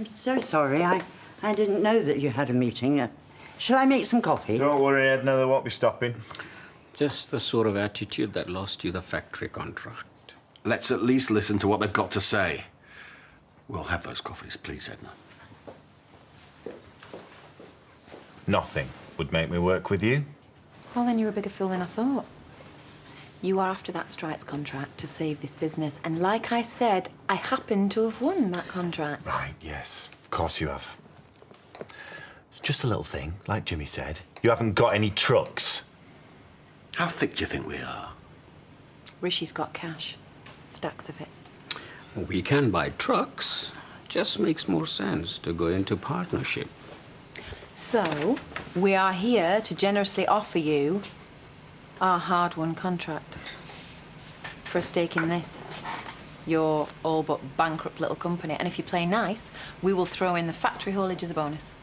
I'm so sorry. I didn't know that you had a meeting. Shall I make some coffee? Don't worry, Edna, they won't be stopping. Just the sort of attitude that lost you the factory contract. Let's at least listen to what they've got to say. We'll have those coffees, please, Edna. Nothing would make me work with you. Well, then you're a bigger fool than I thought. You are after that strikes contract to save this business. And like I said, I happen to have won that contract. Right, yes. Of course you have. It's just a little thing, like Jimmy said. You haven't got any trucks. How thick do you think we are? Rishi's got cash. Stacks of it. We can buy trucks. Just makes more sense to go into partnership. So, we are here to generously offer you our hard-won contract for a stake in this. Your all but bankrupt little company. And if you play nice, we will throw in the factory haulage as a bonus.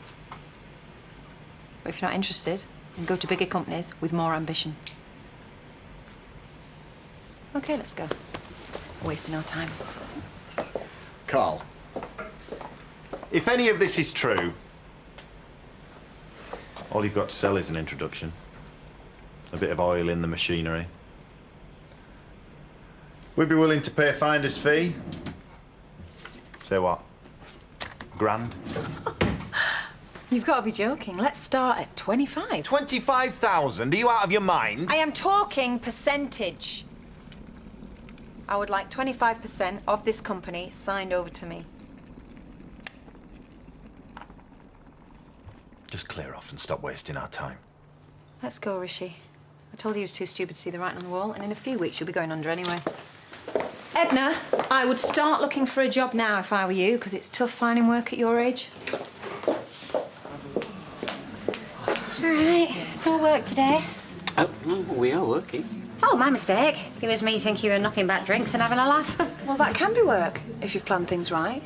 But if you're not interested, then go to bigger companies with more ambition. Okay, let's go. We're wasting our time. Carl, if any of this is true, all you've got to sell is an introduction. A bit of oil in the machinery. We'd be willing to pay a finder's fee. Say what? £1,000? You've got to be joking. Let's start at 25. 25,000? Are you out of your mind? I am talking percentage. I would like 25% of this company signed over to me. Just clear off and stop wasting our time. Let's go, Rishi. I told you he was too stupid to see the writing on the wall, and in a few weeks you'll be going under anyway. Edna, I would start looking for a job now if I were you, because it's tough finding work at your age. All right. No work today. Oh, we are working. Oh, my mistake. It was me thinking you were knocking back drinks and having a laugh. Well, that can be work, if you've planned things right.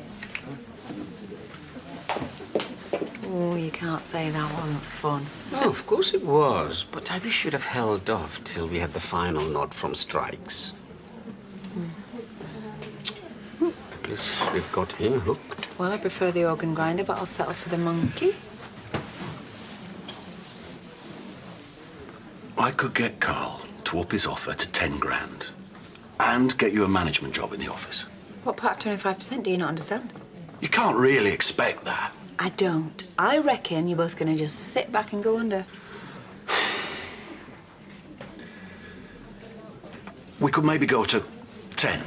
Oh, you can't say that wasn't fun. Oh, of course it was, but we should have held off till we had the final nod from strikes. At least we've got him hooked. Well, I prefer the organ grinder, but I'll settle for the monkey. I could get Carl to up his offer to 10 grand and get you a management job in the office. What part of 25% do you not understand? You can't really expect that. I don't. I reckon you're both going to just sit back and go under. We could maybe go to 10.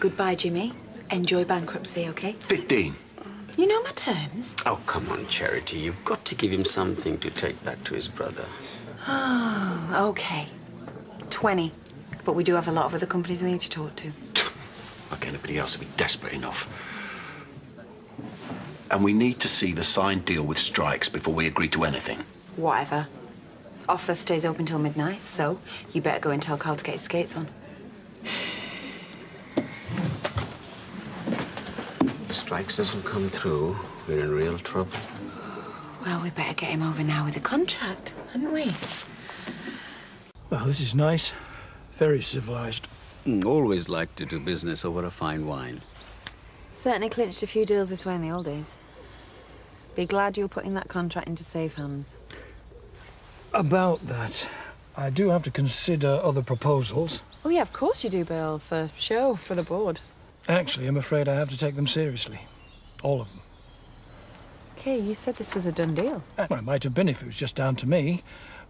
Goodbye, Jimmy. Enjoy bankruptcy, OK? 15. You know my terms. Oh, come on, Charity. You've got to give him something to take back to his brother. Oh, OK. 20. But we do have a lot of other companies we need to talk to. Like anybody else would be desperate enough. And we need to see the signed deal with strikes before we agree to anything. Whatever. Offer stays open till midnight, so you better go and tell Carl to get his skates on. If strikes doesn't come through, we're in real trouble. Well, we better get him over now with the contract, hadn't we? Well, this is nice. Very civilized. Always like to do business over a fine wine. Certainly clinched a few deals this way in the old days. Be glad you're putting that contract into safe hands. About that, I do have to consider other proposals. Oh, yeah, of course you do, Bill. For show, for the board. Actually, I'm afraid I have to take them seriously. All of them. Okay, you said this was a done deal. Well, it might have been if it was just down to me,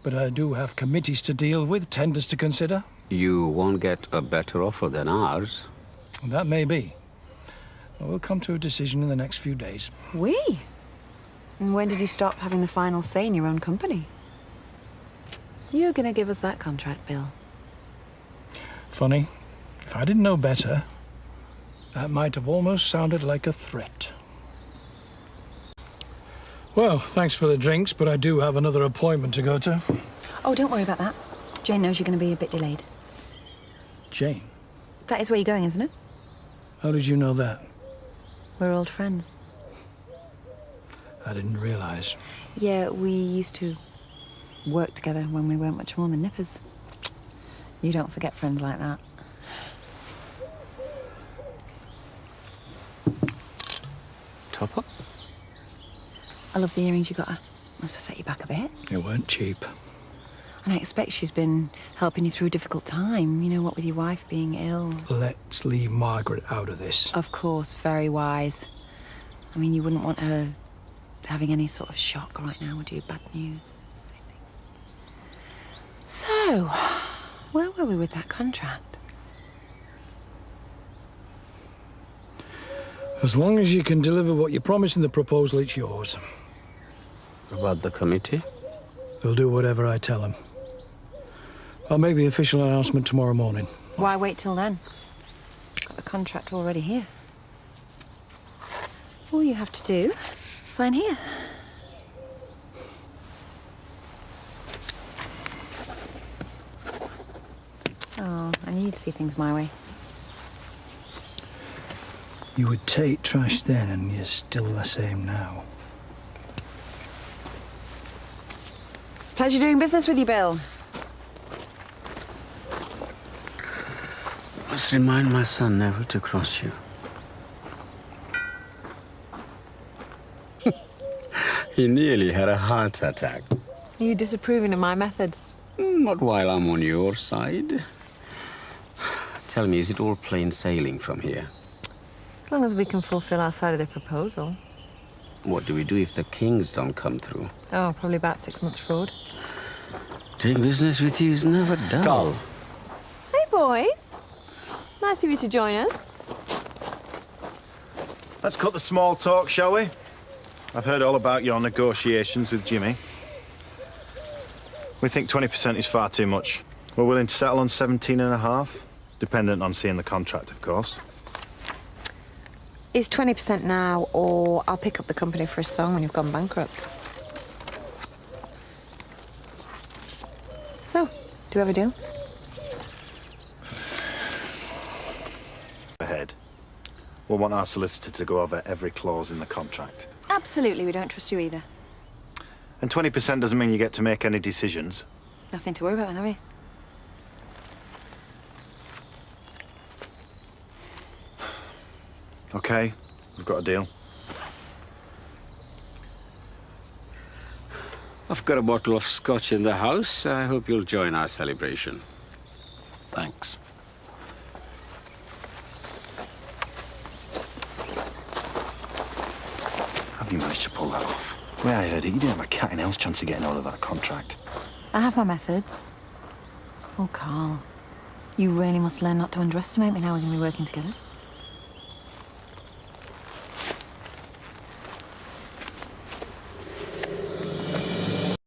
but I do have committees to deal with, tenders to consider. You won't get a better offer than ours. That may be. We'll come to a decision in the next few days. We? And when did you stop having the final say in your own company? You're gonna give us that contract, Bill. Funny. If I didn't know better, that might have almost sounded like a threat. Well, thanks for the drinks, but I do have another appointment to go to. Oh, don't worry about that. Jane knows you're gonna be a bit delayed. Jane? That is where you're going, isn't it? How did you know that? We're old friends. I didn't realize. Yeah, we used to work together when we weren't much more than nippers. You don't forget friends like that. Top up? I love the earrings you got her. Must have set you back a bit. It weren't cheap. And I expect she's been helping you through a difficult time. You know, what with your wife being ill. Let's leave Margaret out of this. Of course, very wise. I mean, you wouldn't want her having any sort of shock right now, would you? Bad news. So, where were we with that contract? As long as you can deliver what you promised in the proposal, it's yours. About the committee? They'll do whatever I tell them. I'll make the official announcement tomorrow morning. Why wait till then? Got the contract already here. All you have to do, sign here. Oh, I knew you'd see things my way. You would take trash then, and you're still the same now. Pleasure doing business with you, Bill. Must remind my son never to cross you. He nearly had a heart attack. Are you disapproving of my methods? Not while I'm on your side. Tell me, is it all plain sailing from here? As long as we can fulfill our side of the proposal. What do we do if the kings don't come through? Oh, probably about 6 months fraud. Doing business with you is never dull. Hey, boys. Nice of you to join us. Let's cut the small talk, shall we? I've heard all about your negotiations with Jimmy. We think 20% is far too much. We're willing to settle on 17.5, dependent on seeing the contract, of course. It's 20% now, or I'll pick up the company for a song when you've gone bankrupt. So, do we have a deal? Ahead. We'll want our solicitor to go over every clause in the contract. Absolutely, we don't trust you either. And 20% doesn't mean you get to make any decisions. Nothing to worry about then, have we? Okay, we've got a deal. I've got a bottle of scotch in the house. I hope you'll join our celebration. Thanks. Have you managed to pull that off? The way I heard it, you didn't have a cat in hell's chance of getting hold of that contract. I have my methods. Oh, Carl, you really must learn not to underestimate me now we're going to be working together.